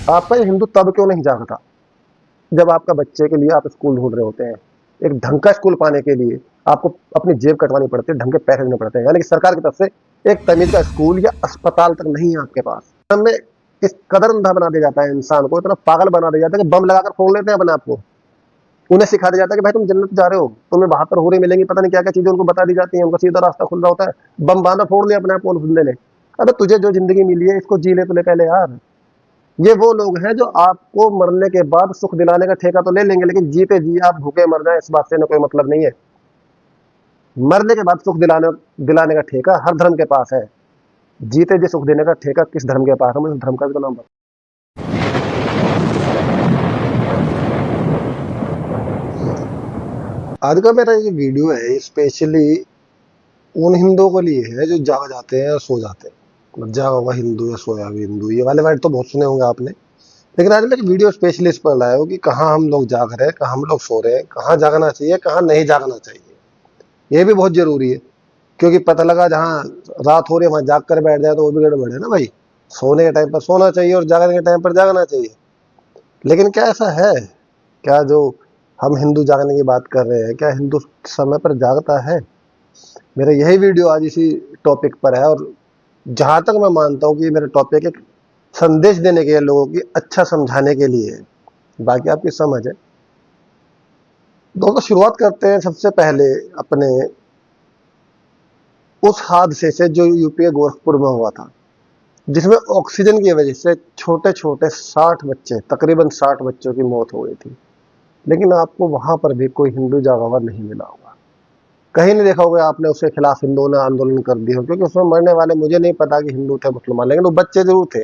आपका ये हिंदू तब क्यों नहीं जागता जब आपका बच्चे के लिए आप स्कूल ढूंढ रहे होते हैं। एक ढंग का स्कूल पाने के लिए आपको अपनी जेब कटवानी पड़ती है, ढंग के पैसे देने पड़ते हैं, यानी कि सरकार की तरफ से एक तमीज का स्कूल या अस्पताल तक नहीं है आपके पास। हमें इस कदर अंधा बना दिया जाता है, इंसान को इतना पागल बना दिया जाता है कि बम लगाकर फोड़ लेते हैं अपने आप को। उन्हें सिखा दिया जाता है कि भाई तुम जन्नत जा रहे हो, तुम्हें वहां पर हूरें मिलेंगी, पता नहीं क्या क्या चीजें उनको बता दी जाती हैं, उनका सीधा रास्ता खुल रहा होता है, बम बांधा फोड़ लिया अपने आप को उस बंदे ने। अबे तुझे जो जिंदगी मिली है इसको जी ले तो ले पहले यार। ये वो लोग हैं जो आपको मरने के बाद सुख दिलाने का ठेका तो ले लेंगे, लेकिन जीते जी आप भूखे मर जाए इस बात से ना कोई मतलब नहीं है। मरने के बाद सुख दिलाने दिलाने का ठेका हर धर्म के पास है, जीते जी सुख देने का ठेका किस धर्म के पास है, मुझे धर्म का भी तो नाम बता। आज का मेरा ये वीडियो है स्पेशली उन हिंदुओं के लिए है जो जाग जाते हैं और सो जाते हैं। मतलब जागा हुआ हिंदू या सोया हुआ हिंदू, ये वाले वर्ड तो बहुत सुने होंगे आपने। लेकिन आज मैं एक वीडियो स्पेशली इस पर लाया हूँ कि कहाँ हम लोग जाग रहे हैं, कहाँ हम लोग सो रहे हैं, कहाँ जागना चाहिए, कहाँ नहीं जागना चाहिए। ये भी बहुत जरूरी है, क्योंकि पता लगा जहाँ रात हो रही है वहां जाग कर बैठ जाए तो वो भी गड़बड़ है ना भाई। सोने के टाइम पर सोना चाहिए और जागने के टाइम पर जागना चाहिए। लेकिन क्या ऐसा है? क्या जो हम हिंदू जागने की बात कर रहे हैं, क्या हिंदू समय पर जागता है? मेरा यही वीडियो आज इसी टॉपिक पर है, और जहां तक मैं मानता हूँ कि मेरा टॉपिक एक संदेश देने के लिए, लोगों की अच्छा समझाने के लिए है, बाकी आपकी समझ है। दोस्तों शुरुआत करते हैं सबसे पहले अपने उस हादसे से जो यूपी के गोरखपुर में हुआ था, जिसमें ऑक्सीजन की वजह से छोटे छोटे 60 बच्चे, तकरीबन 60 बच्चों की मौत हो गई थी। लेकिन आपको वहां पर भी कोई हिंदू जागा हुआ नहीं मिला होगा, कहीं नहीं देखा होगा आपने उसके खिलाफ हिंदुओं ने आंदोलन कर दिया हो, क्योंकि उसमें मरने वाले मुझे नहीं पता कि हिंदू थे मुसलमान, लेकिन वो बच्चे जरूर थे।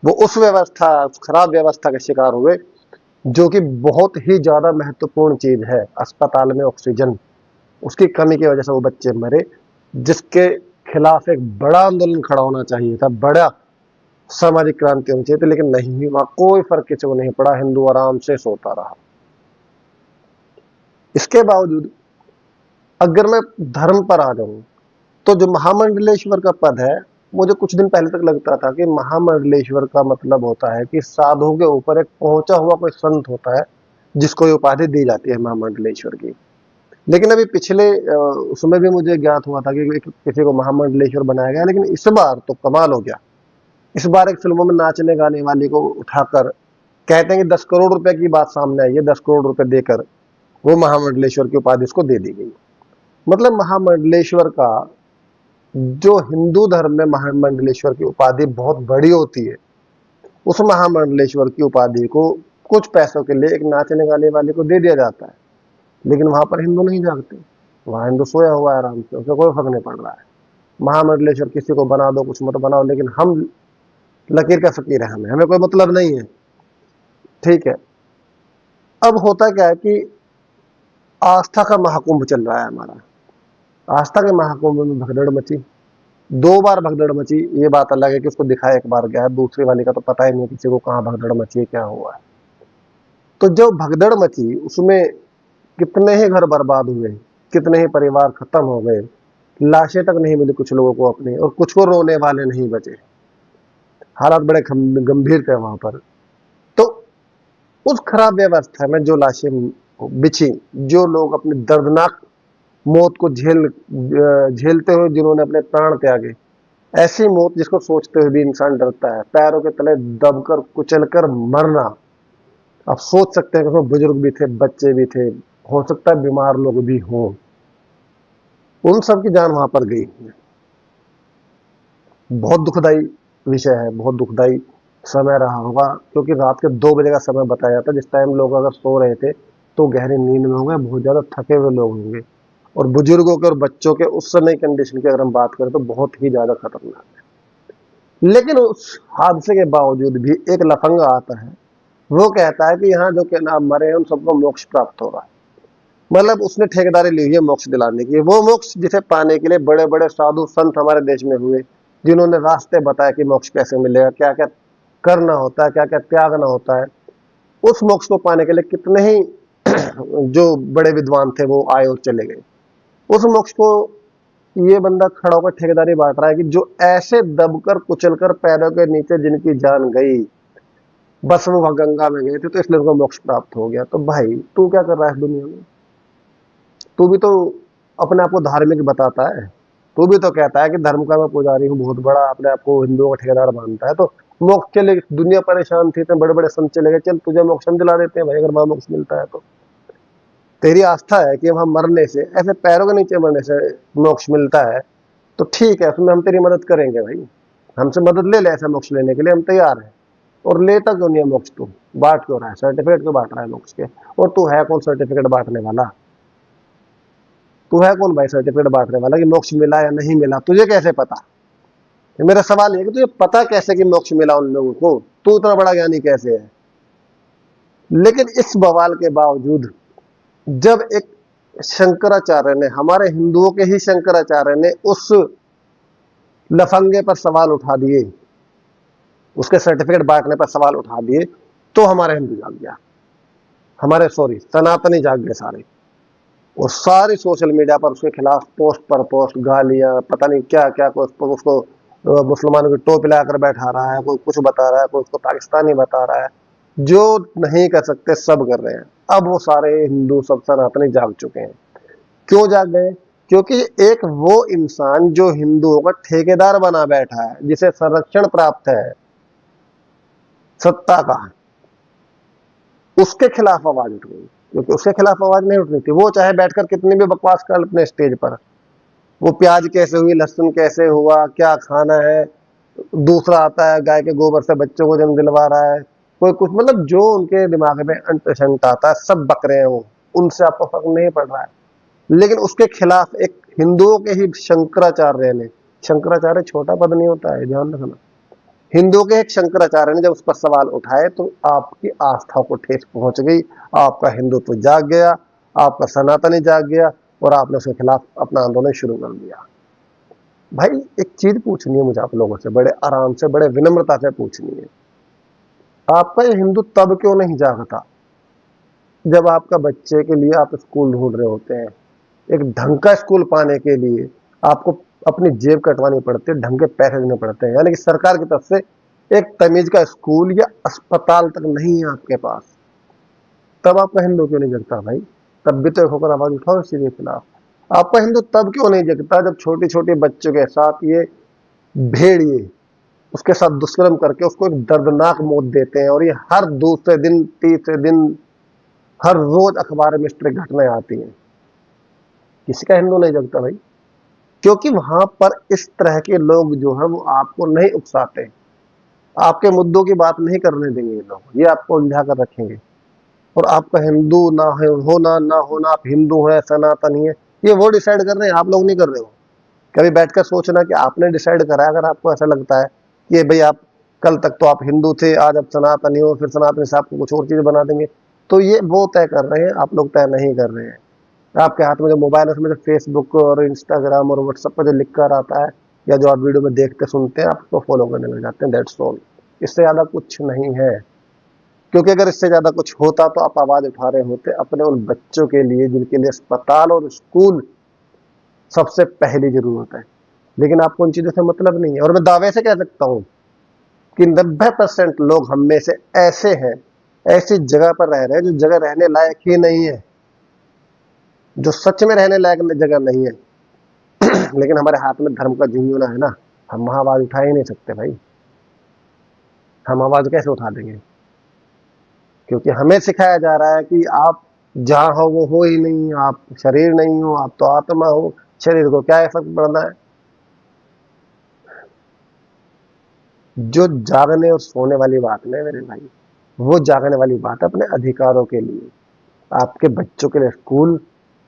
वो उस व्यवस्था, उस खराब व्यवस्था के शिकार हुए, जो कि बहुत ही ज्यादा महत्वपूर्ण चीज है। अस्पताल में ऑक्सीजन, उसकी कमी की वजह से वो बच्चे मरे, जिसके खिलाफ एक बड़ा आंदोलन खड़ा होना चाहिए था, बड़ा सामाजिक क्रांति होनी चाहिए थी, लेकिन नहीं हुआ। कोई फर्क किसी को नहीं पड़ा, हिंदू आराम से सोता रहा। इसके बावजूद अगर मैं धर्म पर आ जाऊं, तो जो महामंडलेश्वर का पद है, मुझे कुछ दिन पहले तक लगता था कि महामंडलेश्वर का मतलब होता है कि साधु के ऊपर एक पहुंचा हुआ कोई संत होता है, जिसको ये उपाधि दी जाती है महामंडलेश्वर की। लेकिन अभी पिछले उसमें भी मुझे ज्ञात हुआ था कि किसी को महामंडलेश्वर बनाया गया, लेकिन इस बार तो कमाल हो गया। इस बार एक फिल्मों में नाचने गाने वाली को उठाकर कहते हैं कि 10 करोड़ रुपए की बात सामने आई है, 10 करोड़ रुपए देकर वो महामंडलेश्वर की उपाधि उसको दे दी गई। मतलब महामंडलेश्वर का, जो हिंदू धर्म में महामंडलेश्वर की उपाधि बहुत बड़ी होती है, उस महामंडलेश्वर की उपाधि को कुछ पैसों के लिए एक नाचने गाने वाले को दे दिया जाता है। लेकिन वहां पर हिंदू नहीं जागते, वहां हिंदू सोया हुआ है आराम से, उसे कोई फर्क नहीं पड़ रहा है। महामंडलेश्वर किसी को बना दो, कुछ मत बनाओ, लेकिन हम लकीर का फकीर है, हमें हमें कोई मतलब नहीं है। ठीक है, अब होता क्या है कि आस्था का महाकुंभ चल रहा है हमारा। आस्था के महाकुंभ में भगदड़ मची, 2 बार भगदड़ मची। ये बात अलग है कि उसको दिखाया एक बार गया है, दूसरी वाली का तो पता ही नहीं किसी को कहाँ भगदड़ मची है, क्या हुआ है। तो जो भगदड़ मची उसमें कितने ही घर बर्बाद हुए, कितने ही परिवार खत्म हो गए, लाशें तक नहीं मिली कुछ लोगों को अपनी, और कुछ को रोने वाले नहीं बचे। हालात बड़े गंभीर थे वहां पर। तो उस खराब व्यवस्था में जो लाशें बिछी, जो लोग अपनी दर्दनाक मौत को झेलते हुए जिन्होंने अपने प्राण त्यागे, ऐसी मौत जिसको सोचते हुए भी इंसान डरता है, पैरों के तले दबकर कुचलकर मरना। आप सोच सकते हैं कि उसमें बुजुर्ग भी थे, बच्चे भी थे, हो सकता है बीमार लोग भी हों, उन सब की जान वहां पर गई। बहुत दुखदाई विषय है, बहुत दुखदाई समय रहा होगा, क्योंकि रात के 2 बजे का समय बताया जाता है, जिस टाइम लोग अगर सो रहे थे तो गहरी नींद में होंगे, बहुत ज्यादा थके हुए लोग होंगे। और बुजुर्गों के और बच्चों के उस समय कंडीशन की अगर हम बात करें तो बहुत ही ज्यादा खतरनाक है। लेकिन उस हादसे के बावजूद भी एक लफंगा आता है, वो कहता है कि यहाँ जो के नाम मरे हैं उन सबको मोक्ष प्राप्त होगा। मतलब उसने ठेकेदारी ली है मोक्ष दिलाने की, वो मोक्ष जिसे पाने के लिए बड़े बड़े साधु संत हमारे देश में हुए, जिन्होंने रास्ते बताए कि मोक्ष कैसे मिलेगा, क्या क्या करना होता है, क्या क्या त्यागना होता है। उस मोक्ष को पाने के लिए कितने ही जो बड़े विद्वान थे वो आए और चले गए। उस मोक्ष को ये बंदा खड़ा होकर ठेकेदारी बांट रहा है कि जो ऐसे दबकर कुचलकर पैरों के नीचे जिनकी जान गई, बस वो वहां गंगा में गए थे तो इसलिए उनको मोक्ष प्राप्त हो गया। तो भाई तू क्या कर रहा है इस दुनिया में? तू भी तो अपने आप को धार्मिक बताता है, तू भी तो कहता है कि धर्म का मैं पुजारी हूँ बहुत बड़ा, अपने आप को हिंदुओं का ठेकेदार मानता है। तो मोक्ष के लिए दुनिया परेशान थी, इतने बड़े बड़े संत चले गए, चल तुझे मोक्ष हम दिला देते हैं भाई, अगर वहां मोक्ष मिलता है तो। तेरी आस्था है कि वहां मरने से, ऐसे पैरों के नीचे मरने से मोक्ष मिलता है, तो ठीक है, उसमें हम तेरी मदद करेंगे भाई, हमसे मदद ले ले, ऐसा मोक्ष लेने के लिए हम तैयार हैं। और लेता क्यों नहीं है मोक्ष? तू बांट क्यों रहा है? सर्टिफिकेट क्यों बांट रहा है मोक्ष के? और तू है कौन सर्टिफिकेट बांटने वाला? तू है कौन भाई सर्टिफिकेट बांटने वाला कि मोक्ष मिला या नहीं मिला? तुझे कैसे पता? मेरा सवाल ये है कि तुझे पता कैसे कि मोक्ष मिला उन लोगों को? तू इतना बड़ा ज्ञानी कैसे है? लेकिन इस बवाल के बावजूद जब एक शंकराचार्य ने, हमारे हिंदुओं के ही शंकराचार्य ने उस लफंगे पर सवाल उठा दिए, उसके सर्टिफिकेट बांटने पर सवाल उठा दिए, तो हमारे हिंदू जाग गया, हमारे सॉरी सनातनी जाग गए सारे। और सारी सोशल मीडिया पर उसके खिलाफ पोस्ट पर पोस्ट, गालियां, पता नहीं क्या क्या, कोई उसको मुसलमानों की टोपी लगाकर बैठा रहा है, कोई कुछ बता रहा है, कोई उसको पाकिस्तानी बता रहा है। जो नहीं कर सकते सब कर रहे हैं। अब वो सारे हिंदू सब सनातनी जाग चुके हैं। क्यों जाग गए? क्योंकि एक वो इंसान जो हिंदुओं का ठेकेदार बना बैठा है, जिसे संरक्षण प्राप्त है सत्ता का, उसके खिलाफ आवाज उठ गई। क्योंकि उसके खिलाफ आवाज नहीं उठनी थी, वो चाहे बैठकर कितनी भी बकवास कर अपने स्टेज पर, वो प्याज कैसे हुई, लहसुन कैसे हुआ, क्या खाना है, दूसरा आता है गाय के गोबर से बच्चों को जन्म दिलवा रहा है, कोई कुछ, मतलब जो उनके दिमाग में अंत शंक आता है सब बक रहे हैं वो, उनसे आपको फर्क नहीं पड़ रहा है। लेकिन उसके खिलाफ एक हिंदुओं के ही शंकराचार्य ने, शंकराचार्य छोटा पद नहीं होता है, ध्यान रखना, हिंदुओं के एक शंकराचार्य ने जब उस पर सवाल उठाए तो आपकी आस्था को ठेस पहुंच गई, आपका हिंदुत्व जाग गया, आपका सनातनी जाग गया, और आपने उसके खिलाफ अपना आंदोलन शुरू कर दिया। भाई एक चीज पूछनी है मुझे आप लोगों से, बड़े आराम से, बड़े विनम्रता से पूछनी है, आपका ये हिंदू तब क्यों नहीं जागता जब आपका बच्चे के लिए आप स्कूल ढूंढ रहे होते हैं? एक ढंग का स्कूल पाने के लिए आपको अपनी जेब कटवानी पड़ती है, ढंग के पैसे देने पड़ते हैं, यानी कि सरकार की तरफ से एक तमीज का स्कूल या अस्पताल तक नहीं है आपके पास। तब आपका हिंदू क्यों नहीं जगता भाई? तब भी तो एक होकर आवाज उठाओ इसी के खिलाफ। आपका हिंदू तब क्यों नहीं जगता जब छोटे छोटे बच्चों के साथ ये भेड़िए उसके साथ दुष्कर्म करके उसको एक दर्दनाक मौत देते हैं, और ये हर दूसरे दिन, तीसरे दिन, हर रोज अखबार में इस तरह घटनाएं आती हैं। किसी का हिंदू नहीं जगता भाई? क्योंकि वहां पर इस तरह के लोग जो है वो आपको नहीं उकसाते, आपके मुद्दों की बात नहीं करने देंगे ये लोग, ये आपको उलझा कर रखेंगे। और आपका हिंदू ना होना ना होना, आप हिंदू हैं सनातनी है, ये वो डिसाइड कर रहे हैं, आप लोग नहीं कर रहे हो। कभी बैठकर सोचना कि आपने डिसाइड करा है, अगर आपको ऐसा लगता है कि भाई आप कल तक तो आप हिंदू थे, आज आप सनातनी हो, फिर सनातनी से आपको कुछ और चीज बना देंगे, तो ये वो तय कर रहे हैं, आप लोग तय नहीं कर रहे हैं। आपके हाथ में जो मोबाइल है उसमें जो फेसबुक और इंस्टाग्राम और व्हाट्सएप पर जो लिख कर आता है, या जो आप वीडियो में देखते सुनते हैं, आप उसको फॉलो करने लग जाते हैं, दैट्स ऑल। इससे ज्यादा कुछ नहीं है। क्योंकि अगर इससे ज्यादा कुछ होता तो आप आवाज उठा रहे होते अपने उन बच्चों के लिए जिनके लिए अस्पताल और स्कूल सबसे पहली जरूरत है। लेकिन आपको उन चीजों से मतलब नहीं है। और मैं दावे से कह सकता हूं कि 90% लोग हम में से ऐसे हैं, ऐसी जगह पर रह रहे हैं जो जगह रहने लायक ही नहीं है, जो सच में रहने लायक जगह नहीं है। लेकिन हमारे हाथ में धर्म का झुंझुना है ना, हम वहां आवाज उठा ही नहीं सकते भाई। हम आवाज कैसे उठा देंगे? क्योंकि हमें सिखाया जा रहा है कि आप जहां हो वो हो ही नहीं, आप शरीर नहीं हो, आप तो आत्मा हो, शरीर को क्या फर्क पड़ना है। जो जागने और सोने वाली बात नहीं मेरे भाई, वो जागने वाली बात है अपने अधिकारों के लिए, आपके बच्चों के लिए स्कूल,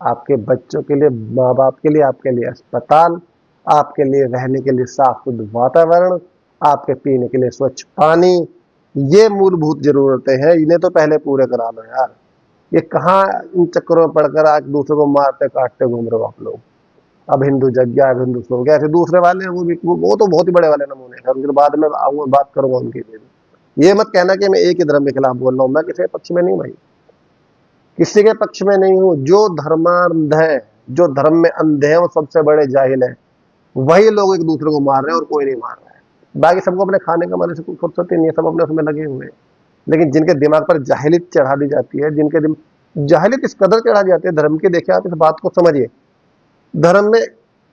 आपके बच्चों के लिए माँ बाप के लिए, आपके लिए अस्पताल, आपके लिए रहने के लिए साफ शुद्ध वातावरण, आपके पीने के लिए स्वच्छ पानी। ये मूलभूत जरूरतें हैं, इन्हें तो पहले पूरे करा लो यार। ये कहाँ इन चक्करों में पड़कर आज दूसरे को मारते काटते घूम रहे हो आप लोग? अब हिंदू जग गया, अब हिंदू सो गया, ऐसे दूसरे वाले हैं, वो भी वो तो बहुत ही बड़े वाले नमूने हैं, उनके बाद में आऊंगा बात करूंगा उनकी भी। ये मत कहना कि मैं एक ही धर्म के खिलाफ बोल रहा हूँ, मैं किसी के पक्ष में नहीं भाई, किसी के पक्ष में नहीं हूँ। जो धर्मांध है, जो धर्म में अंधे हैं, वो सबसे बड़े जाहिल है। वही लोग एक दूसरे को मार रहे हैं और कोई नहीं मार रहा है। बाकी सबको अपने खाने कमाने से कोई फुर्सत ही नहीं है, सब अपने उसमें लगे हुए हैं। लेकिन जिनके दिमाग पर जाहिलियत चढ़ा दी जाती है, जाहिलियत इस कदर चढ़ा दी जाती है धर्म की, देखिए आप इस बात को समझिए, धर्म में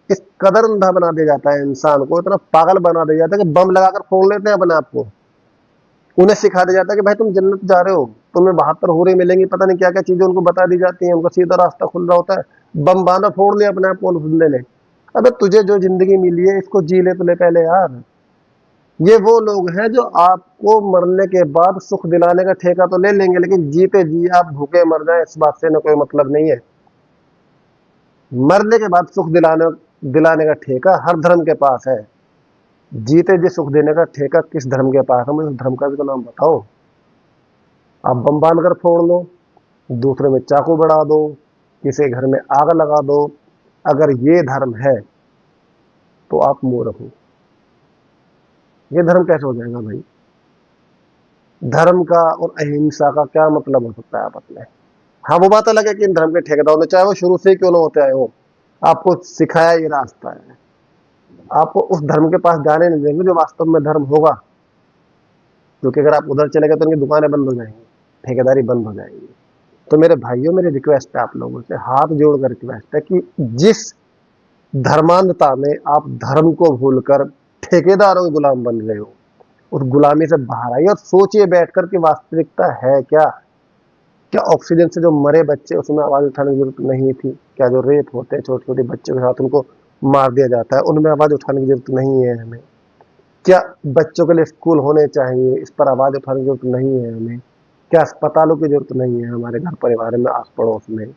इस कदर अंधा बना दिया जाता है इंसान को, इतना पागल बना दिया जाता है कि बम लगाकर फोड़ लेते हैं अपने आप को। उन्हें सिखा दिया जाता है कि भाई तुम जन्नत जा रहे हो, तुम्हें 72 हूरें मिलेंगी, पता नहीं क्या क्या चीजें उनको बता दी जाती हैं, उनका सीधा रास्ता खुल रहा होता है, बम बांधा फोड़ लिया अपने आप को ले ले। अबे तुझे जो जिंदगी मिली है इसको जी ले तो ले पहले यार। ये वो लोग हैं जो आपको मरने के बाद सुख दिलाने का ठेका तो ले लेंगे, लेकिन जीते जी आप भूखे मर जाए इस बात से ना कोई मतलब नहीं है। मरने के बाद सुख दिलाने दिलाने का ठेका हर धर्म के पास है, जीते जी सुख देने का ठेका किस धर्म के पास है? मुझे उस धर्म का भी तो नाम बताओ। आप बम बांध कर फोड़ लो, दूसरे में चाकू बढ़ा दो, किसी घर में आग लगा दो, अगर ये धर्म है तो आप मूर्ख हो। ये धर्म कैसे हो जाएगा भाई? धर्म का और अहिंसा का क्या मतलब हो सकता है आपस में? हाँ वो बात अलग है कि इन धर्म के ठेकेदारों ने, चाहे वो शुरू से ही क्यों ना होते आए हो, आपको सिखाया ये रास्ता है, आपको उस धर्म के पास जाने नहीं देंगे जो वास्तव में धर्म होगा, क्योंकि अगर आप उधर चले गए तो उनकी दुकानें बंद हो जाएंगी, ठेकेदारी बंद हो जाएगी। तो मेरे भाइयों, मेरी रिक्वेस्ट है आप लोगों से, हाथ जोड़कर रिक्वेस्ट है कि जिस धर्मांधता में आप धर्म को भूलकर ठेकेदारों के गुलाम बन रहे हो, उस गुलामी से बाहर आइए और सोचिए बैठकर कि वास्तविकता है क्या? क्या ऑक्सीजन से जो मरे बच्चे, उसमें आवाज उठाने की जरूरत नहीं थी? क्या जो रेप होते हैं छोटे छोटे बच्चों के साथ, उनको मार दिया जाता है, उनमें आवाज उठाने की जरूरत नहीं है हमें? क्या बच्चों के लिए स्कूल होने चाहिए, इस पर आवाज उठाने की जरूरत नहीं है हमें? क्या अस्पतालों की जरूरत नहीं है हमारे घर परिवार में, आस पड़ोस में?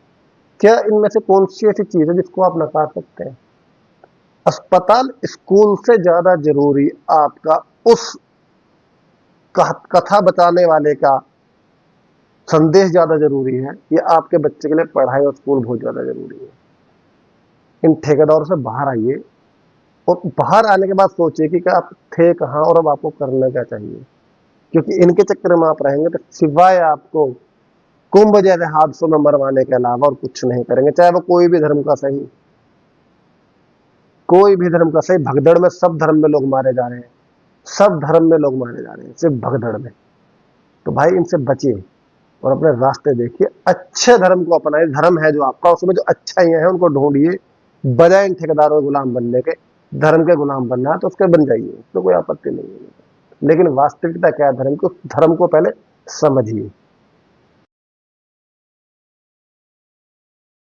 क्या इनमें से कौन सी ऐसी चीज है जिसको आप नकार सकते हैं? अस्पताल स्कूल से ज्यादा जरूरी आपका उस कथा बताने वाले का संदेश ज्यादा जरूरी है, या आपके बच्चे के लिए पढ़ाई और स्कूल बहुत ज्यादा जरूरी है? इन ठेकेदारों से बाहर आइए, और बाहर आने के बाद सोचिए कि क्या आप थे कहाँ और अब आपको करना क्या चाहिए, क्योंकि इनके चक्कर में आप रहेंगे तो सिवाय आपको कुंभ जैसे हादसों में मरवाने के अलावा और कुछ नहीं करेंगे, चाहे वो कोई भी धर्म का सही, कोई भी धर्म का सही। भगदड़ में सब धर्म में लोग मारे जा रहे हैं, सब धर्म में लोग मारे जा रहे हैं, सिर्फ भगदड़ में। तो भाई इनसे बचिए और अपने रास्ते देखिए, अच्छे धर्म को अपनाइए, धर्म है जो आपका, उसमें जो अच्छाइयां हैं उनको ढूंढिए, बजाय इन ठेकेदारों के गुलाम बनने के। धर्म के गुलाम बनना है तो उसके बन जाइए, तो कोई आपत्ति नहीं है, लेकिन वास्तविकता क्या है धर्म को, धर्म को पहले समझिए।